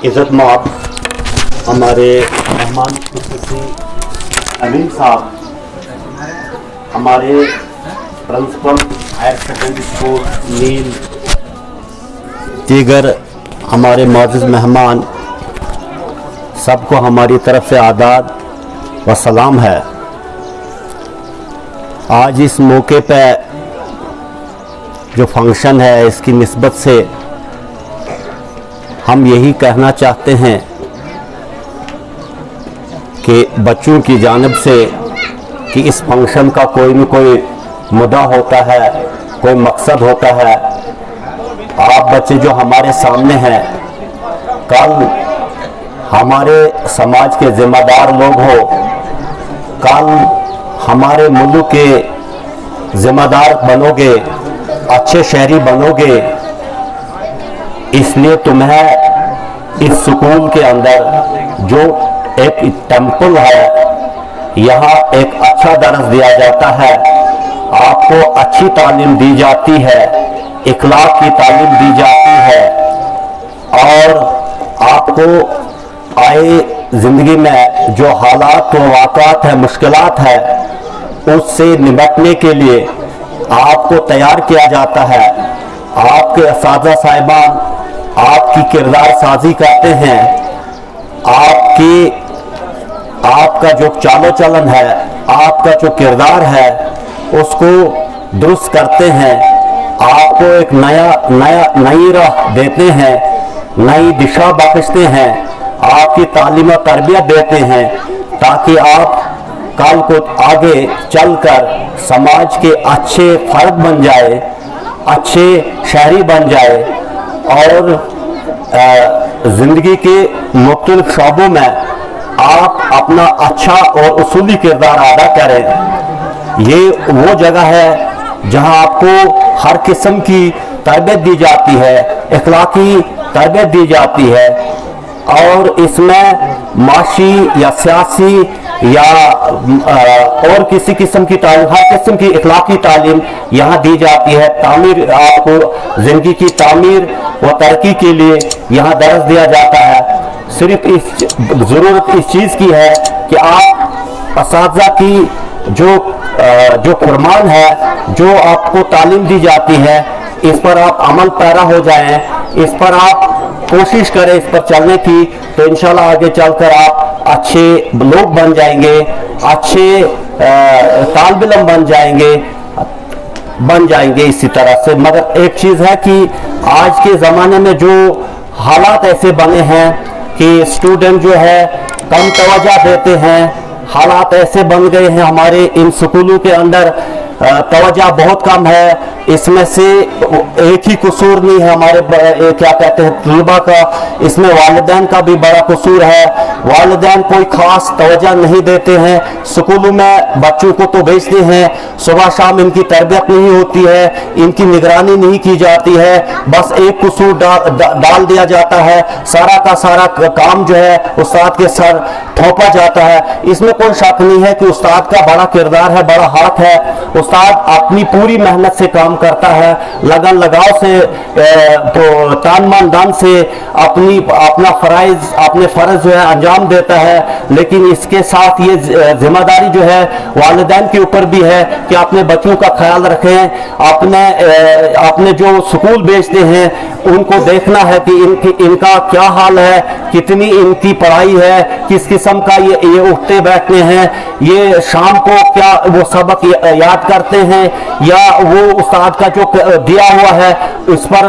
इज़्ज़त-माब हमारे मेहमान खुसूसी अमीन साहब, हमारे प्रिंसिपल हायर सेकेंडरी स्कूल नील, दीगर हमारे मौजूद मेहमान, सबको हमारी तरफ से आदाब व सलाम है। आज इस मौके पे जो फंक्शन है, इसकी निस्बत से हम यही कहना चाहते हैं कि बच्चों की जानिब से कि इस फंक्शन का कोई न कोई मुद्दा होता है, कोई मकसद होता है। आप बच्चे जो हमारे सामने हैं, कल हमारे समाज के जिम्मेदार लोग हो, कल हमारे मुल्क के जिम्मेदार बनोगे, अच्छे शहरी बनोगे। इसलिए तुम्हें इस स्कूल के अंदर जो एक टेंपल है, यहाँ एक अच्छा दर्स दिया जाता है, आपको अच्छी तालीम दी जाती है, इखलाक की तालीम दी जाती है और आपको आए ज़िंदगी में जो हालात व वाक़ात है, मुश्किलात है, उससे निपटने के लिए आपको तैयार किया जाता है। आपके असातिज़ा साहिबान आपकी किरदार साजी करते हैं, आपका जो चालो चलन है, आपका जो किरदार है, उसको दुरुस्त करते हैं, आपको एक नई राह देते हैं, नई दिशा बख्शते हैं, आपकी तालीम और तरबियत देते हैं, ताकि आप कल को आगे चलकर समाज के अच्छे फर्द बन जाए, अच्छे शहरी बन जाए और ज़िंदगी के मुख्तलिफ शोबों में आप अपना अच्छा और उसूली किरदार अदा करें। ये वो जगह है जहां आपको हर किस्म की तरबियत दी जाती है, इखलाकी तरबियत दी जाती है और इसमें माशी या सियासी या और किसी किस्म की तालीम, हर किस्म की इखलाकी तालीम यहाँ दी जाती है। तामीर, आपको ज़िंदगी की तामीर व तरक्की के लिए यहाँ दर्स दिया जाता है। सिर्फ इस ज़रूरत इस चीज़ की है कि आप असातिज़ा की जो फरमान है, जो आपको तालीम दी जाती है, इस पर आप अमल पैरा हो जाएं, इस पर आप कोशिश करें इस पर चलने की, तो इंशाल्लाह आगे चलकर आप अच्छे लोग बन जाएंगे, अच्छे तालिब इल्म बन जाएंगे इसी तरह से। मगर एक चीज़ है कि आज के ज़माने में जो हालात ऐसे बने हैं कि स्टूडेंट जो है कम तवज्जो देते हैं, हालात ऐसे बन गए हैं हमारे इन स्कूलों के अंदर, तवज्जो बहुत कम है। इसमें से एक ही कसूर नहीं है हमारे क्या कहते हैं तलबा का, इसमें वालिदैन का भी बड़ा कसूर है। वालिदैन कोई खास तवज्जो नहीं देते हैं, स्कूलों में बच्चों को तो भेजते हैं, सुबह शाम इनकी तरबियत नहीं होती है, इनकी निगरानी नहीं की जाती है, बस एक कसूर डाल दिया जाता है, सारा का सारा काम जो है उस्ताद के सर थोपा जाता है। इसमें कोई शक नहीं है कि उस्ताद का बड़ा किरदार है, बड़ा हाथ है। उस्ताद अपनी पूरी मेहनत से काम करता है, लगन लगाव से, तो तान मन धन से अपना अपने फर्ज जो है अंजाम देता है। लेकिन इसके साथ ये जिम्मेदारी जो है वालिदैन के ऊपर भी है कि अपने बच्चों का ख्याल रखें, अपने जो स्कूल भेजते हैं उनको देखना है कि इनका क्या हाल है, कितनी इनकी पढ़ाई है, किस किस्म का ये उठते बैठते हैं, ये शाम को क्या वो सबक याद करते हैं या वो उस्ताद का जो दिया हुआ है उस पर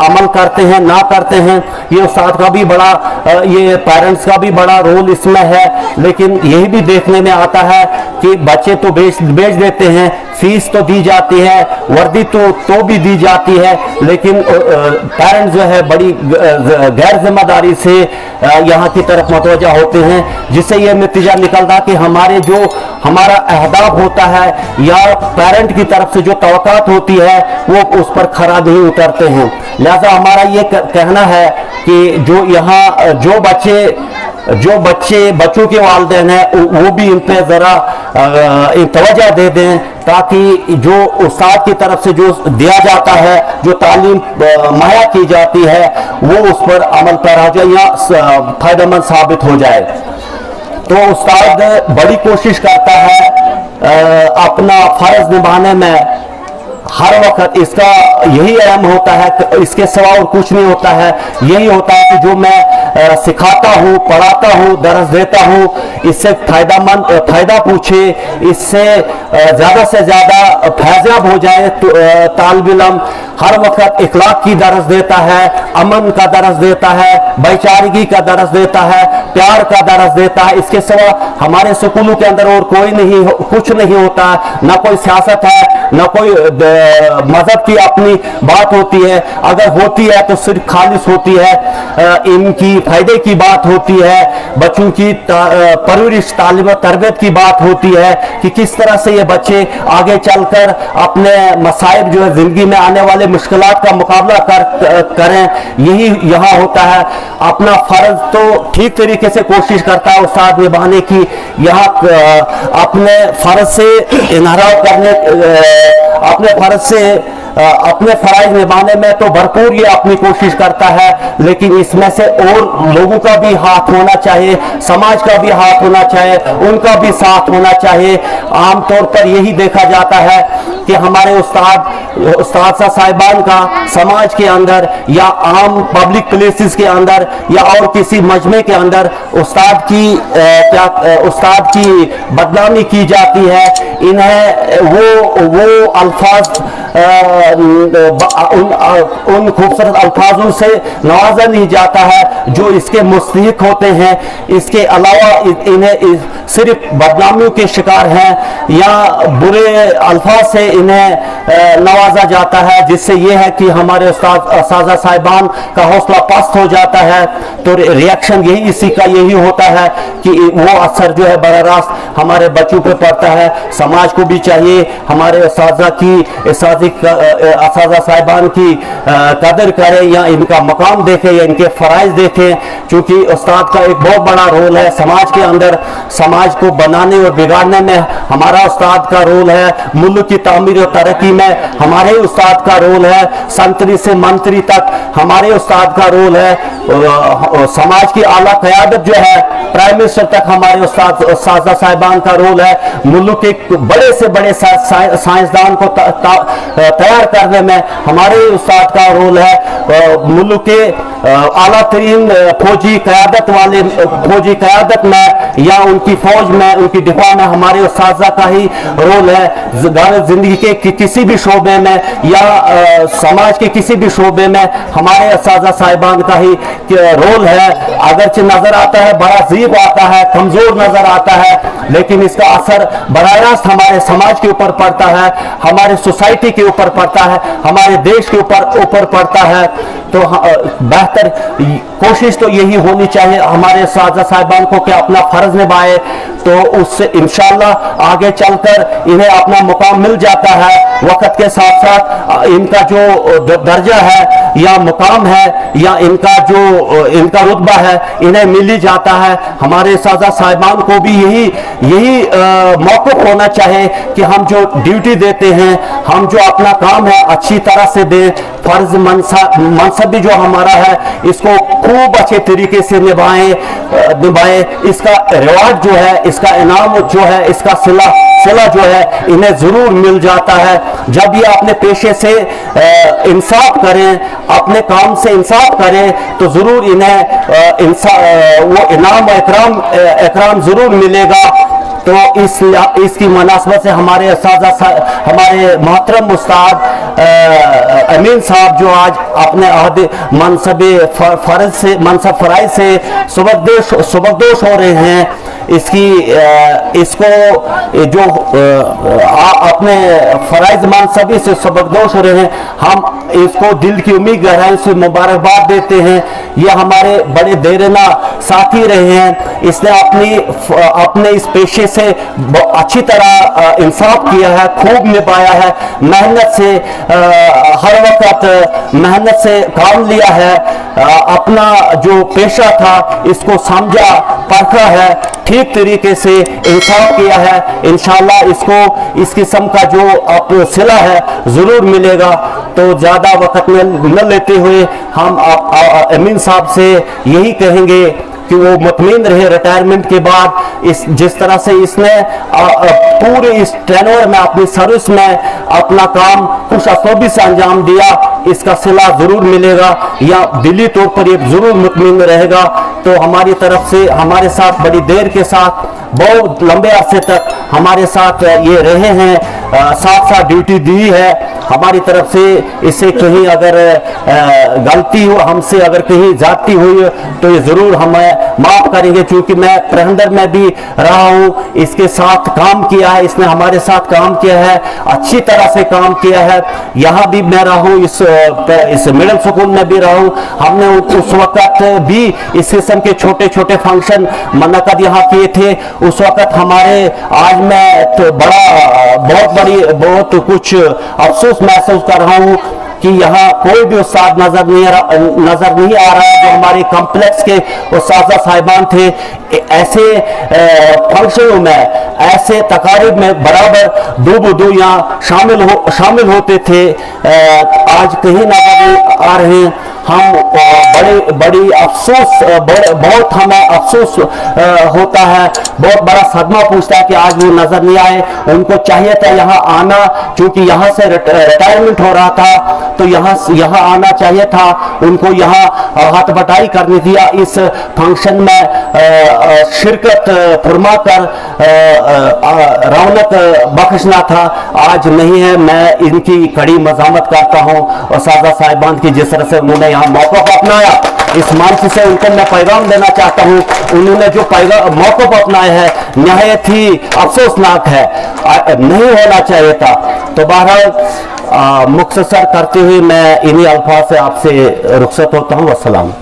अमल करते हैं, ना करते हैं। ये उस्ताद का भी बड़ा, ये पेरेंट्स का भी बड़ा रोल इसमें है। लेकिन यही भी देखने में आता है कि बच्चे तो भेज देते हैं, फीस तो दी जाती है, वर्दी तो भी दी जाती है, लेकिन पेरेंट्स जो है बड़ी गैर जिम्मेदारी से यहाँ की तरफ मुतवज्जा होते हैं, जिससे ये नतीजा निकलता कि हमारा अहदाफ होता है या पेरेंट की तरफ से जो तवक्कात होती है वो उस पर खरा नहीं उतरते हैं। लिहाजा हमारा ये कहना है कि जो यहाँ जो बच्चे जो बच्चों के वालिदैन हैं वो भी इन पे ज़रा तवज्जो दे दें, ताकि जो उस्ताद की तरफ से जो दिया जाता है, जो तालीम मुहैया की जाती है, वो उस पर अमल पैरा हो जाए या फ़ायदेमंद साबित हो जाए। तो उस्ताद बड़ी कोशिश करता है अपना फ़र्ज निभाने में, हर वक्त इसका यही अहम होता है कि इसके सिवा और कुछ नहीं होता है। यही होता है कि जो मैं सिखाता हूँ, पढ़ाता हूँ, दर्स देता हूँ, इससे फ़ायदा पूछे, इससे ज़्यादा से ज़्यादा फैज़याब हो जाए। तो तालिब इल्म हर वक्त इखलाक की दर्स देता है, अमन का दर्स देता है, भाईचारगी का दर्स देता है, प्यार का दर्स देता है। इसके सिवा हमारे स्कूलों के अंदर और कुछ नहीं होता, ना कोई सियासत है, ना कोई मजहब की अपनी बात होती है। अगर होती है तो सिर्फ खालिस होती है, इनकी फायदे की बात होती है, बच्चों की परवरिश, तालीम तरबियत की बात होती है कि किस तरह से ये बच्चे आगे चलकर अपने मसाइब जो है जिंदगी में आने वाले मुश्किलात का मुकाबला करें। यही यहाँ होता है। अपना फर्ज तो ठीक तरीके से कोशिश करता है उस्ताद निभाने की, यहाँ अपने फर्ज से इनहराफ करने, अपने फर्ज से अपने फराइज निभाने में तो भरपूर ये अपनी कोशिश करता है, लेकिन इसमें से और लोगों का भी हाथ होना चाहिए, समाज का भी हाथ होना चाहिए, उनका भी साथ होना चाहिए। आमतौर पर यही देखा जाता है कि हमारे उस्ताद साहिबान का समाज के अंदर या आम पब्लिक प्लेसेस के अंदर या और किसी मजमे के अंदर उस्ताद की बदनामी की जाती है। इन्हें वो अल्फाज उन खूबसूरत अल्फाजों से नवाजा नहीं जाता है जो इसके मुस्तहिक होते हैं। इसके अलावा इन्हें सिर्फ बदनामियों के शिकार हैं या बुरे अल्फाज से इन्हें नवाजा जाता है, जिससे यह है कि हमारे उस्ताद साहिबान का हौसला पस्त हो जाता है। तो रिएक्शन इसी का यही होता है कि वो असर जो है बराह रास्त हमारे बच्चों पे पड़ता है। समाज को भी चाहिए हमारे उस्ताद साहिबान की कदर करें या इनका मकाम देखें या इनके फराइज देखें, क्योंकि उस्ताद का एक बहुत बड़ा रोल है समाज के अंदर। समाज को बनाने और बिगाड़ने में हमारा उस्ताद का रोल है, मुल्क की तामीर और तरक्की में हमारे उस्ताद का रोल है, संतरी से मंत्री तक हमारे उस्ताद का रोल है, समाज की आला क़यादत जो है प्राइम मिनिस्टर तक हमारे उस्ताद साहिबान का रोल है, मुल्क के बड़े से बड़े साइंसदान को तैयार करने में हमारे उस्ताद का रोल है, मुल्क के आला तरीन फौजी क़यादत में या उनकी फौज में, उनकी दिफा में हमारे उस्ताद का ही रोल है। जिंदगी के किसी भी शोबे में या समाज के किसी भी शोबे में हमारे उस्ताद साहिबान का ही रोल है। अगरचे नजर आता है बड़ा ज़ीब आता है, कमजोर नजर आता है, लेकिन इसका असर बराह रास्त हमारे समाज के ऊपर पड़ता है, हमारे सोसाइटी के ऊपर पड़ता है, हमारे देश के ऊपर पड़ता है। तो बेहतर कोशिश तो यही होनी चाहिए हमारे उस्ताद साहिबान को कि अपना फर्ज निभाए, तो उससे इंशाअल्लाह आगे चलकर इन्हें अपना मुकाम मिल जाता है। वक्त के साथ साथ इनका जो दर्जा है या मुकाम है या इनका रुतबा है इन्हें मिल ही जाता है। हमारे उस्ताद साहिबान को भी यही मौक़िफ़ होना चाहिए कि हम जो ड्यूटी देते हैं, हम जो अपना काम है अच्छी तरह से दें, फर्ज मनसब भी जो हमारा है इसको खूब अच्छे तरीके से निभाएं। इसका रिवार्ड जो है, इसका इनाम जो है, इसका सिला जो है इन्हें ज़रूर मिल जाता है जब ये अपने पेशे से इंसाफ करें, अपने काम से इंसाफ करें, तो ज़रूर इन्हें वो इनाम इकराम ज़रूर मिलेगा। तो इसकी मुनासबत से हमारे हमारे मोहतरम उस्ताद अमीन साहब जो आज अपने मनसब फराइज से सुबकदोश हो रहे हैं, इसको जो अपने फराइज मनसबी से सबकदोश हो रहे हैं, हम इसको दिल की उम्मीद गहराई से मुबारकबाद देते हैं। ये हमारे बड़े देरना साथी रहे हैं, इसने अपने इस पेशे से अच्छी तरह इंसाफ किया है, खूब निभाया है, मेहनत से हर वक्त मेहनत से काम लिया है। अपना जो पेशा था इसको समझा, परखा है, ठीक तरीके से इंसाफ किया है, इंशाल्लाह इसको इस किस्म का जो सिला है ज़रूर मिलेगा। तो ज़्यादा वक्त में न लेते हुए हम अमीन साहब से यही कहेंगे कि वो मुतमईन रहे रिटायरमेंट के बाद। इस जिस तरह से इसने पूरे इस टेन्योर में अपनी सर्विस में अपना काम खुश असलूबी से अंजाम दिया, इसका सिला जरूर मिलेगा या दिली तौर पर ये जरूर मुतमईन रहेगा। तो हमारी तरफ से हमारे साथ बड़ी देर के साथ बहुत लंबे अरसे तक हमारे साथ ये रहे हैं, साथ साथ ड्यूटी दी है हमारी तरफ से। इससे कहीं अगर गलती हो, हमसे अगर कहीं जाती हुई तो ये जरूर हमें माफ करेंगे, क्योंकि मैं प्रहंदर में भी रहा हूँ, इसके साथ काम किया है, इसने हमारे साथ काम किया है, अच्छी तरह से काम किया है। यहाँ भी मैं रहा हूँ, इस मिडिल स्कूल में भी रहा हूँ। हमने उस वक्त भी इस किस्म के छोटे छोटे फंक्शन मुनक्कद यहाँ किए थे। उस वक्त हमारे, आज मैं तो बहुत कुछ अफसोस महसूस कर रहा हूँ कि यहाँ कोई भी उस्ताद नजर नहीं आ रहा है जो हमारे कॉम्प्लेक्स के उस्ताद साहिबान थे। ऐसे फंक्शनों में, ऐसे तकारीब में बराबर दो यहाँ शामिल होते थे, आज कहीं नजर नहीं आ रहे हैं। हम बड़ी अफसोस, बहुत हमें अफसोस होता है, बहुत बड़ा सदमा पूछता है कि आज वो नजर नहीं आए। उनको चाहिए था यहाँ आना, क्योंकि यहाँ से रिटायरमेंट हो रहा था, तो यहाँ आना चाहिए था उनको, यहाँ हाथ बटाई करनी थी, इस फंक्शन में शिरकत फरमा कर रौनक बख्शना था। आज नहीं है। मैं इनकी कड़ी मज़ामत करता हूँ और सादा साहिबान की जिस तरह से उन्होंने यहाँ मौका अपनाया, इस मंच से उनको मैं पैगाम देना चाहता हूँ। उन्होंने जो मौका अपनाया है निहायत ही अफसोसनाक है, नहीं होना चाहिए था। तो बहरहाल मुख्तसर करते हुए मैं इन्हीं अल्फाज से आपसे रुखसत होता हूँ। अस्सलाम।